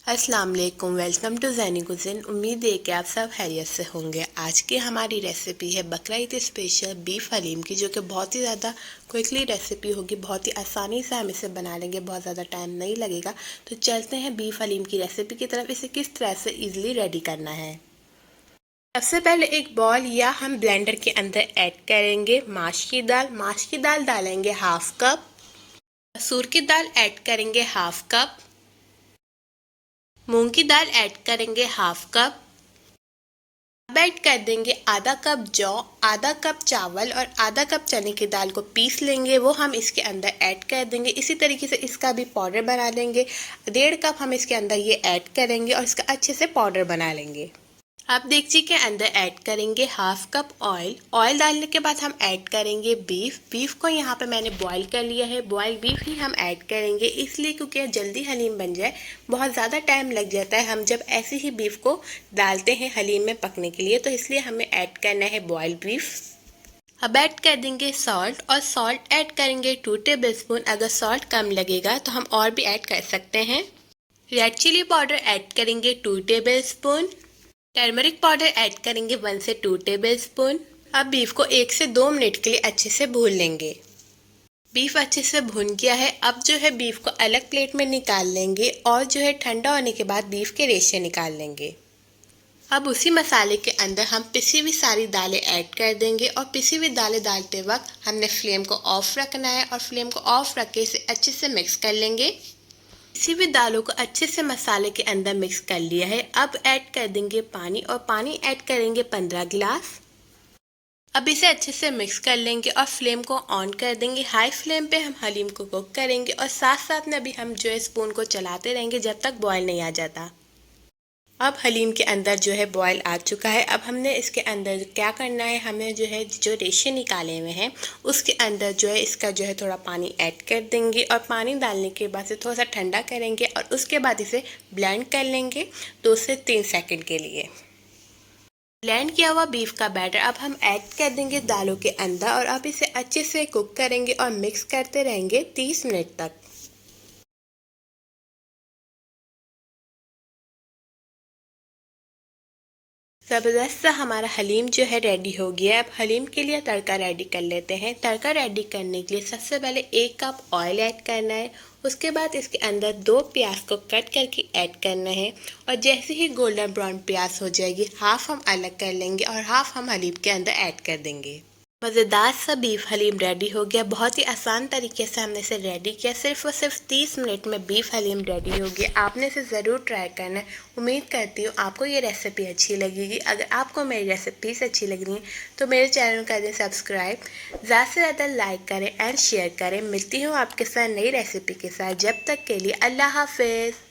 अस्सलाम वालेकुम, welcome to ज़ैनी कुज़िन। उम्मीद है कि आप सब खैरियत से होंगे। आज की हमारी रेसिपी है बकरा ईद स्पेशल बीफ हलीम की, जो कि बहुत ही ज़्यादा क्विकली रेसिपी होगी। बहुत ही आसानी से हम इसे बना लेंगे, बहुत ज़्यादा टाइम नहीं लगेगा। तो चलते हैं बीफ हलीम की रेसिपी की तरफ। इसे किस तरह से ईज़िली रेडी करना है। सबसे पहले एक बॉल या हम ब्लेंडर के अंदर ऐड करेंगे माश की दाल। माश की दाल डालेंगे हाफ कप। मसूर की दाल ऐड करेंगे हाफ कप। मूंग की दाल ऐड करेंगे हाफ कप। अब ऐड कर देंगे आधा कप जौ, आधा कप चावल और आधा कप चने की दाल को पीस लेंगे, वो हम इसके अंदर ऐड कर देंगे। इसी तरीके से इसका भी पाउडर बना लेंगे। 1.5 कप हम इसके अंदर ये ऐड करेंगे और इसका अच्छे से पाउडर बना लेंगे। अब देगची के अंदर ऐड करेंगे हाफ कप ऑयल। ऑयल डालने के बाद हम ऐड करेंगे बीफ को यहाँ पे मैंने बॉईल कर लिया है। बॉयल बीफ ही हम ऐड करेंगे, इसलिए क्योंकि जल्दी हलीम बन जाए। बहुत ज़्यादा टाइम लग जाता है हम जब ऐसे ही बीफ को डालते हैं हलीम में पकने के लिए, तो इसलिए हमें ऐड करना है बॉयल बीफ। अब ऐड कर देंगे सॉल्ट, और सॉल्ट ऐड करेंगे 2 टेबल स्पून। अगर सॉल्ट कम लगेगा तो हम और भी ऐड कर सकते हैं। रेड चिली पाउडर ऐड करेंगे 2 table spoon. Turmeric powder add करेंगे 1 से 2 टेबल स्पून। अब बीफ को 1 से 2 मिनट के लिए अच्छे से भून लेंगे। बीफ अच्छे से भुन गया है। अब जो है बीफ को अलग प्लेट में निकाल लेंगे और जो है ठंडा होने के बाद बीफ के रेशे निकाल लेंगे। अब उसी मसाले के अंदर हम पिसी हुई सारी दालें ऐड कर देंगे, और पिसी हुई दालें डालते वक्त हमने फ्लेम को ऑफ रखना है, और फ्लेम को ऑफ रख के इसे अच्छे से मिक्स कर लेंगे। इसी भी दालों को अच्छे से मसाले के अंदर मिक्स कर लिया है। अब ऐड कर देंगे पानी, और पानी ऐड करेंगे 15 गिलास। अब इसे अच्छे से मिक्स कर लेंगे और फ्लेम को ऑन कर देंगे। हाई फ्लेम पे हम हलीम को कुक करेंगे, और साथ साथ में अभी हम जो है स्पून को चलाते रहेंगे जब तक बॉयल नहीं आ जाता। अब हलीम के अंदर जो है बॉयल आ चुका है। अब हमने इसके अंदर क्या करना है, हमें जो है जो रेशे निकाले हुए हैं उसके अंदर जो है इसका जो है थोड़ा पानी ऐड कर देंगे, और पानी डालने के बाद से थोड़ा सा ठंडा करेंगे और उसके बाद इसे ब्लेंड कर लेंगे 2 से 3 सेकंड के लिए। ब्लेंड किया हुआ बीफ का बैटर अब हम ऐड कर देंगे दालों के अंदर, और अब इसे अच्छे से कुक करेंगे और मिक्स करते रहेंगे 30 मिनट तक। ज़बरदस्त सा हमारा हलीम जो है रेडी हो गया है। अब हलीम के लिए तड़का रेडी कर लेते हैं। तड़का रेडी करने के लिए सबसे पहले 1 कप ऑयल ऐड करना है। उसके बाद इसके अंदर 2 प्याज को कट करके ऐड करना है, और जैसे ही गोल्डन ब्राउन प्याज हो जाएगी हाफ हम अलग कर लेंगे और हाफ हम हलीम के अंदर ऐड कर देंगे। मज़ेदार सा बीफ हलीम रेडी हो गया। बहुत ही आसान तरीके से हमने इसे रेडी किया। सिर्फ और सिर्फ 30 मिनट में बीफ हलीम रेडी हो गया। आपने इसे ज़रूर ट्राई करना है। उम्मीद करती हूँ आपको ये रेसिपी अच्छी लगेगी। अगर आपको मेरी रेसिपीज़ अच्छी लग रही हैं तो मेरे चैनल कर दें सब्सक्राइब, ज़्यादा से ज़्यादा लाइक करें एंड शेयर करें। मिलती हूँ आपके साथ नई रेसिपी के साथ। जब तक के लिए अल्लाह हाफिज़।